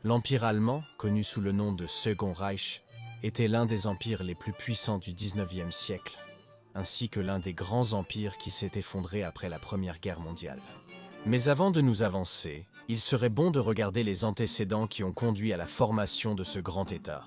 L'Empire allemand, connu sous le nom de Second Reich, était l'un des empires les plus puissants du XIXe siècle, ainsi que l'un des grands empires qui s'est effondré après la Première Guerre mondiale. Mais avant de nous avancer, il serait bon de regarder les antécédents qui ont conduit à la formation de ce grand État.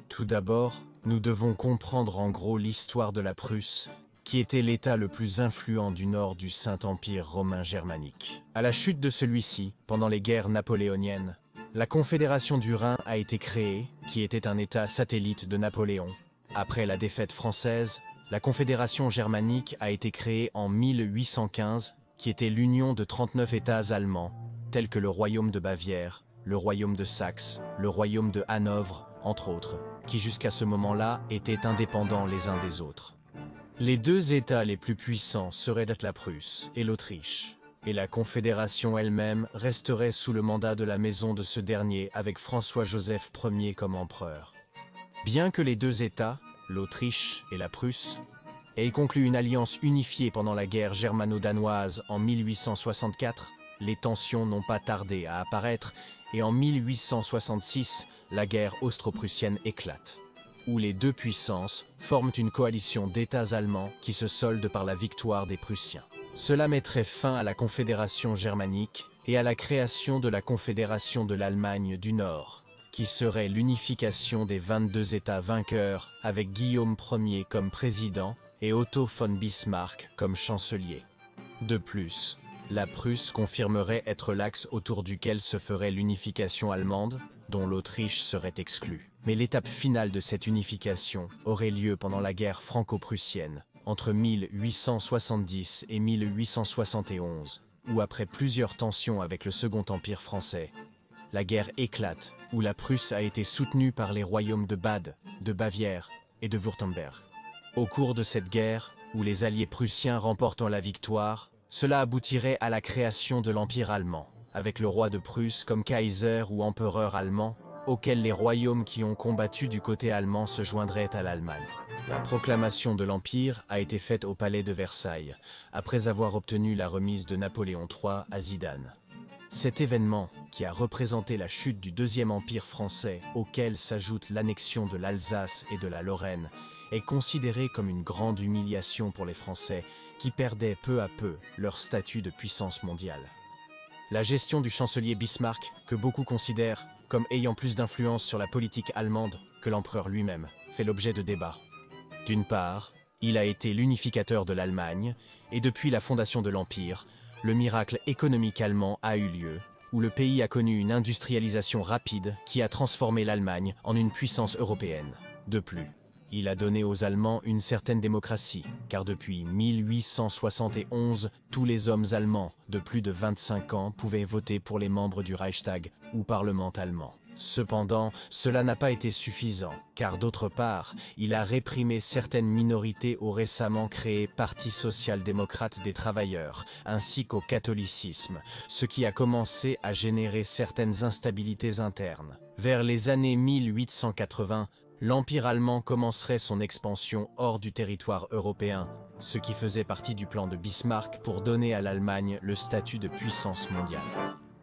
Tout d'abord, nous devons comprendre en gros l'histoire de la Prusse, qui était l'État le plus influent du nord du Saint-Empire romain germanique. À la chute de celui-ci, pendant les guerres napoléoniennes, la Confédération du Rhin a été créée, qui était un État satellite de Napoléon. Après la défaite française, la Confédération germanique a été créée en 1815, qui était l'union de 39 États allemands, tels que le Royaume de Bavière, le Royaume de Saxe, le Royaume de Hanovre, entre autres, qui jusqu'à ce moment-là étaient indépendants les uns des autres. Les deux États les plus puissants seraient la Prusse et l'Autriche, et la Confédération elle-même resterait sous le mandat de la maison de ce dernier avec François-Joseph Ier comme empereur. Bien que les deux États, l'Autriche et la Prusse, aient conclu une alliance unifiée pendant la guerre germano-danoise en 1864, les tensions n'ont pas tardé à apparaître et en 1866, la guerre austro-prussienne éclate, où les deux puissances forment une coalition d'États allemands qui se solde par la victoire des Prussiens. Cela mettrait fin à la Confédération germanique et à la création de la Confédération de l'Allemagne du Nord, qui serait l'unification des 22 États vainqueurs avec Guillaume Ier comme président et Otto von Bismarck comme chancelier. De plus, la Prusse confirmerait être l'axe autour duquel se ferait l'unification allemande, dont l'Autriche serait exclue. Mais l'étape finale de cette unification aurait lieu pendant la guerre franco-prussienne, entre 1870 et 1871, où après plusieurs tensions avec le Second Empire français, la guerre éclate, où la Prusse a été soutenue par les royaumes de Bade, de Bavière et de Wurtemberg. Au cours de cette guerre, où les alliés prussiens remportant la victoire, cela aboutirait à la création de l'Empire allemand, avec le roi de Prusse comme Kaiser ou empereur allemand, auquel les royaumes qui ont combattu du côté allemand se joindraient à l'Allemagne. La proclamation de l'Empire a été faite au palais de Versailles, après avoir obtenu la remise de Napoléon III à Zidane. Cet événement, qui a représenté la chute du Deuxième Empire français, auquel s'ajoute l'annexion de l'Alsace et de la Lorraine, est considéré comme une grande humiliation pour les Français, qui perdaient peu à peu leur statut de puissance mondiale. La gestion du chancelier Bismarck, que beaucoup considèrent comme ayant plus d'influence sur la politique allemande que l'empereur lui-même, fait l'objet de débats. D'une part, il a été l'unificateur de l'Allemagne, et depuis la fondation de l'Empire, le miracle économique allemand a eu lieu, où le pays a connu une industrialisation rapide qui a transformé l'Allemagne en une puissance européenne. De plus, il a donné aux Allemands une certaine démocratie, car depuis 1871, tous les hommes allemands de plus de 25 ans pouvaient voter pour les membres du Reichstag ou Parlement allemand. Cependant, cela n'a pas été suffisant, car d'autre part, il a réprimé certaines minorités au récemment créé Parti social-démocrate des travailleurs, ainsi qu'au catholicisme, ce qui a commencé à générer certaines instabilités internes. Vers les années 1880, l'Empire allemand commencerait son expansion hors du territoire européen, ce qui faisait partie du plan de Bismarck pour donner à l'Allemagne le statut de puissance mondiale.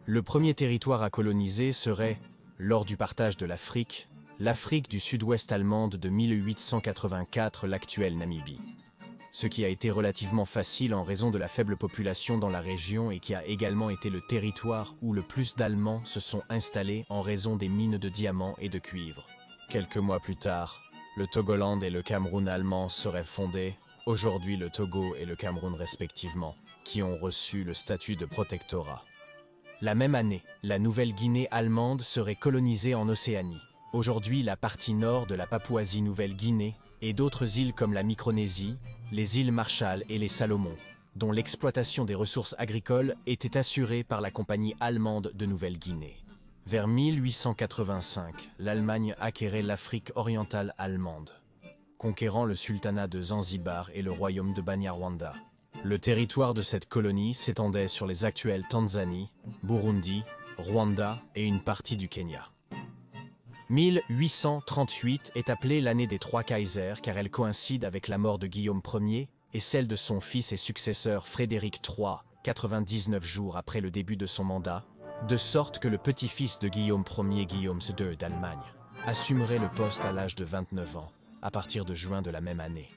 Le premier territoire à coloniser serait, lors du partage de l'Afrique du sud-ouest allemande de 1884, l'actuelle Namibie. Ce qui a été relativement facile en raison de la faible population dans la région et qui a également été le territoire où le plus d'Allemands se sont installés en raison des mines de diamants et de cuivre. Quelques mois plus tard, le Togoland et le Cameroun allemand seraient fondés, aujourd'hui le Togo et le Cameroun respectivement, qui ont reçu le statut de protectorat. La même année, la Nouvelle-Guinée allemande serait colonisée en Océanie. Aujourd'hui, la partie nord de la Papouasie-Nouvelle-Guinée et d'autres îles comme la Micronésie, les îles Marshall et les Salomon, dont l'exploitation des ressources agricoles était assurée par la Compagnie allemande de Nouvelle-Guinée. Vers 1885, l'Allemagne acquérait l'Afrique orientale allemande, conquérant le sultanat de Zanzibar et le royaume de Banyarwanda. Le territoire de cette colonie s'étendait sur les actuelles Tanzanie, Burundi, Rwanda et une partie du Kenya. 1838 est appelée l'année des trois Kaisers car elle coïncide avec la mort de Guillaume Ier et celle de son fils et successeur Frédéric III, 99 jours après le début de son mandat, de sorte que le petit-fils de Guillaume Ier, Guillaume II d'Allemagne, assumerait le poste à l'âge de 29 ans, à partir de juin de la même année.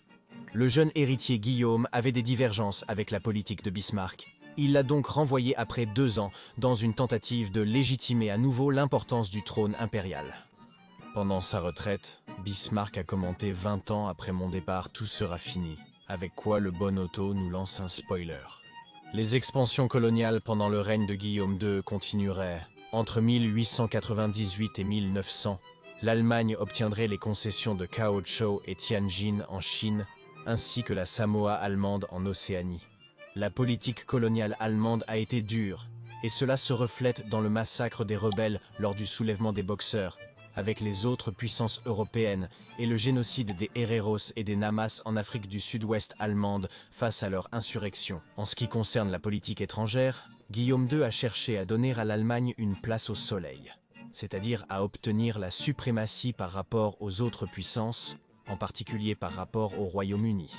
Le jeune héritier Guillaume avait des divergences avec la politique de Bismarck. Il l'a donc renvoyé après 2 ans dans une tentative de légitimer à nouveau l'importance du trône impérial. Pendant sa retraite, Bismarck a commenté 20 ans après mon départ, tout sera fini, avec quoi le bon Otto nous lance un spoiler. Les expansions coloniales pendant le règne de Guillaume II continueraient. Entre 1898 et 1900, l'Allemagne obtiendrait les concessions de Kaohsiung et Tianjin en Chine, ainsi que la Samoa allemande en Océanie. La politique coloniale allemande a été dure, et cela se reflète dans le massacre des rebelles lors du soulèvement des Boxers, avec les autres puissances européennes, et le génocide des Hereros et des Namas en Afrique du Sud-Ouest allemande face à leur insurrection. En ce qui concerne la politique étrangère, Guillaume II a cherché à donner à l'Allemagne une place au soleil, c'est-à-dire à obtenir la suprématie par rapport aux autres puissances, en particulier par rapport au Royaume-Uni.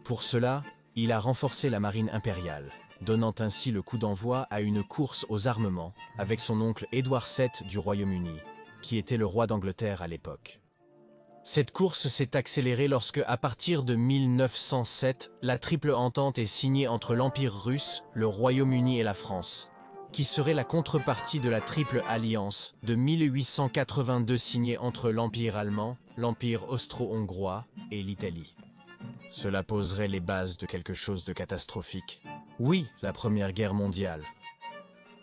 Pour cela, il a renforcé la marine impériale, donnant ainsi le coup d'envoi à une course aux armements avec son oncle Édouard VII du Royaume-Uni, qui était le roi d'Angleterre à l'époque. Cette course s'est accélérée lorsque, à partir de 1907, la Triple Entente est signée entre l'Empire russe, le Royaume-Uni et la France, qui serait la contrepartie de la Triple Alliance de 1882 signée entre l'Empire allemand, l'Empire austro-hongrois et l'Italie. Cela poserait les bases de quelque chose de catastrophique. Oui, la Première Guerre mondiale.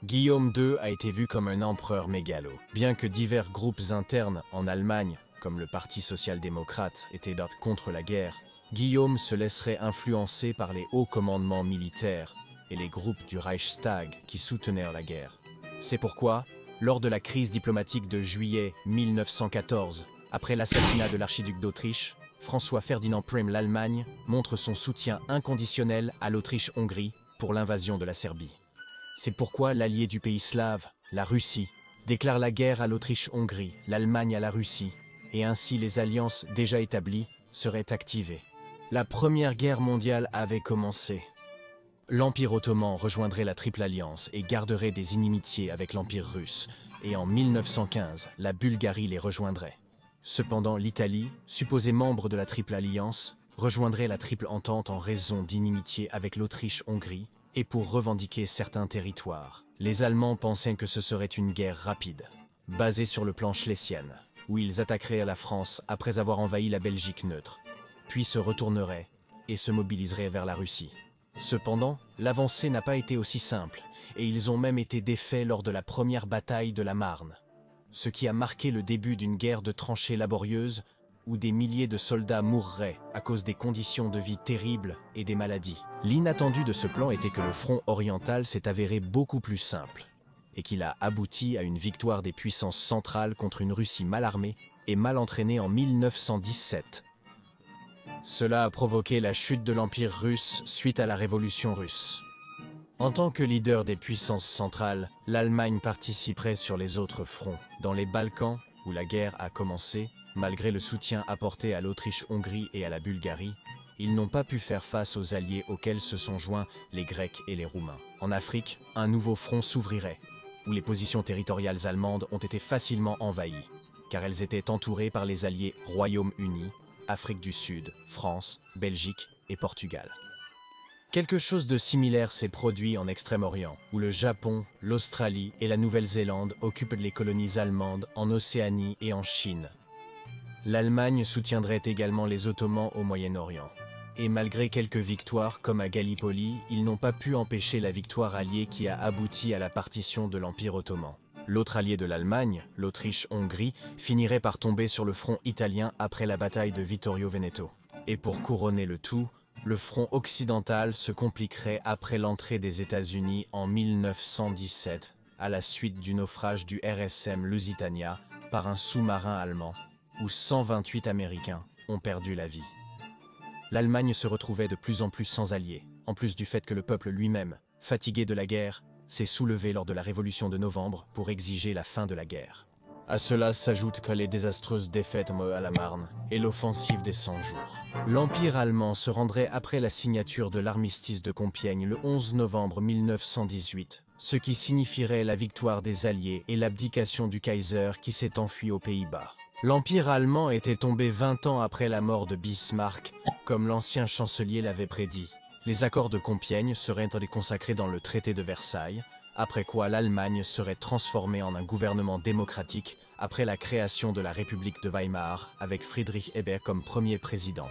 Guillaume II a été vu comme un empereur mégalo. Bien que divers groupes internes en Allemagne, comme le Parti social-démocrate, étaient contre la guerre, Guillaume se laisserait influencer par les hauts commandements militaires et les groupes du Reichstag qui soutenaient la guerre. C'est pourquoi, lors de la crise diplomatique de juillet 1914, après l'assassinat de l'archiduc d'Autriche, François-Ferdinand Prüm l'Allemagne montre son soutien inconditionnel à l'Autriche-Hongrie pour l'invasion de la Serbie. C'est pourquoi l'allié du pays slave, la Russie, déclare la guerre à l'Autriche-Hongrie, l'Allemagne à la Russie, et ainsi les alliances déjà établies seraient activées. La Première Guerre mondiale avait commencé. L'Empire ottoman rejoindrait la Triple Alliance et garderait des inimitiés avec l'Empire russe, et en 1915, la Bulgarie les rejoindrait. Cependant, l'Italie, supposée membre de la Triple Alliance, rejoindrait la Triple Entente en raison d'inimitiés avec l'Autriche-Hongrie et pour revendiquer certains territoires. Les Allemands pensaient que ce serait une guerre rapide, basée sur le plan schlesien, où ils attaqueraient la France après avoir envahi la Belgique neutre, puis se retourneraient et se mobiliseraient vers la Russie. Cependant, l'avancée n'a pas été aussi simple, et ils ont même été défaits lors de la première bataille de la Marne, ce qui a marqué le début d'une guerre de tranchées laborieuse où des milliers de soldats mourraient à cause des conditions de vie terribles et des maladies. L'inattendu de ce plan était que le front oriental s'est avéré beaucoup plus simple et qu'il a abouti à une victoire des puissances centrales contre une Russie mal armée et mal entraînée en 1917. Cela a provoqué la chute de l'Empire russe suite à la Révolution russe. En tant que leader des puissances centrales, l'Allemagne participerait sur les autres fronts. Dans les Balkans, où la guerre a commencé, malgré le soutien apporté à l'Autriche-Hongrie et à la Bulgarie, ils n'ont pas pu faire face aux alliés auxquels se sont joints les Grecs et les Roumains. En Afrique, un nouveau front s'ouvrirait, où les positions territoriales allemandes ont été facilement envahies, car elles étaient entourées par les alliés Royaume-Uni, Afrique du Sud, France, Belgique et Portugal. Quelque chose de similaire s'est produit en Extrême-Orient, où le Japon, l'Australie et la Nouvelle-Zélande occupent les colonies allemandes en Océanie et en Chine. L'Allemagne soutiendrait également les Ottomans au Moyen-Orient. Et malgré quelques victoires, comme à Gallipoli, ils n'ont pas pu empêcher la victoire alliée qui a abouti à la partition de l'Empire ottoman. L'autre allié de l'Allemagne, l'Autriche-Hongrie, finirait par tomber sur le front italien après la bataille de Vittorio Veneto. Et pour couronner le tout, le front occidental se compliquerait après l'entrée des États-Unis en 1917, à la suite du naufrage du RSM Lusitania par un sous-marin allemand, où 128 Américains ont perdu la vie. L'Allemagne se retrouvait de plus en plus sans alliés, en plus du fait que le peuple lui-même, fatigué de la guerre, s'est soulevé lors de la Révolution de novembre pour exiger la fin de la guerre. À cela s'ajoute que les désastreuses défaites à la Marne et l'offensive des 100 jours. L'Empire allemand se rendrait après la signature de l'armistice de Compiègne le 11 novembre 1918, ce qui signifierait la victoire des Alliés et l'abdication du Kaiser qui s'est enfui aux Pays-Bas. L'Empire allemand était tombé 20 ans après la mort de Bismarck, comme l'ancien chancelier l'avait prédit. Les accords de Compiègne seraient consacrés dans le traité de Versailles, après quoi l'Allemagne serait transformée en un gouvernement démocratique après la création de la République de Weimar, avec Friedrich Ebert comme premier président.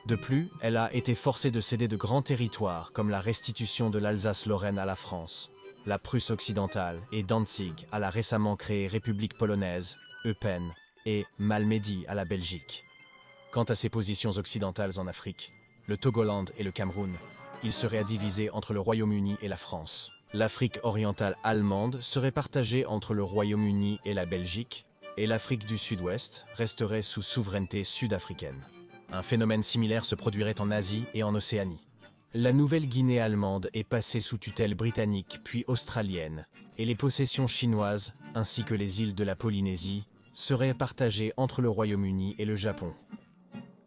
De plus, elle a été forcée de céder de grands territoires, comme la restitution de l'Alsace-Lorraine à la France, la Prusse occidentale et Danzig à la récemment créée République polonaise, Eupen, et Malmedy à la Belgique. Quant à ses positions occidentales en Afrique, le Togoland et le Cameroun, il serait à diviser entre le Royaume-Uni et la France. L'Afrique orientale allemande serait partagée entre le Royaume-Uni et la Belgique, et l'Afrique du Sud-Ouest resterait sous souveraineté sud-africaine. Un phénomène similaire se produirait en Asie et en Océanie. La Nouvelle-Guinée allemande est passée sous tutelle britannique puis australienne, et les possessions chinoises, ainsi que les îles de la Polynésie, seraient partagées entre le Royaume-Uni et le Japon.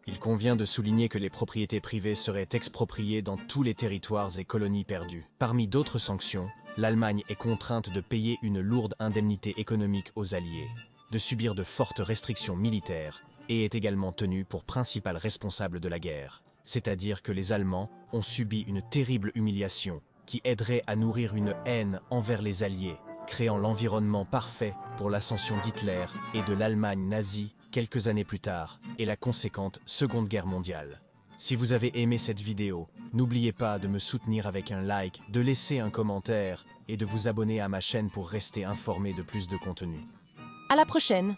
Il convient de souligner que les propriétés privées seraient expropriées dans tous les territoires et colonies perdues. Parmi d'autres sanctions, l'Allemagne est contrainte de payer une lourde indemnité économique aux Alliés, de subir de fortes restrictions militaires et est également tenue pour principal responsable de la guerre. C'est-à-dire que les Allemands ont subi une terrible humiliation qui aiderait à nourrir une haine envers les Alliés, créant l'environnement parfait pour l'ascension d'Hitler et de l'Allemagne nazie quelques années plus tard, et la conséquente Seconde Guerre mondiale. Si vous avez aimé cette vidéo, n'oubliez pas de me soutenir avec un like, de laisser un commentaire et de vous abonner à ma chaîne pour rester informé de plus de contenu. À la prochaine!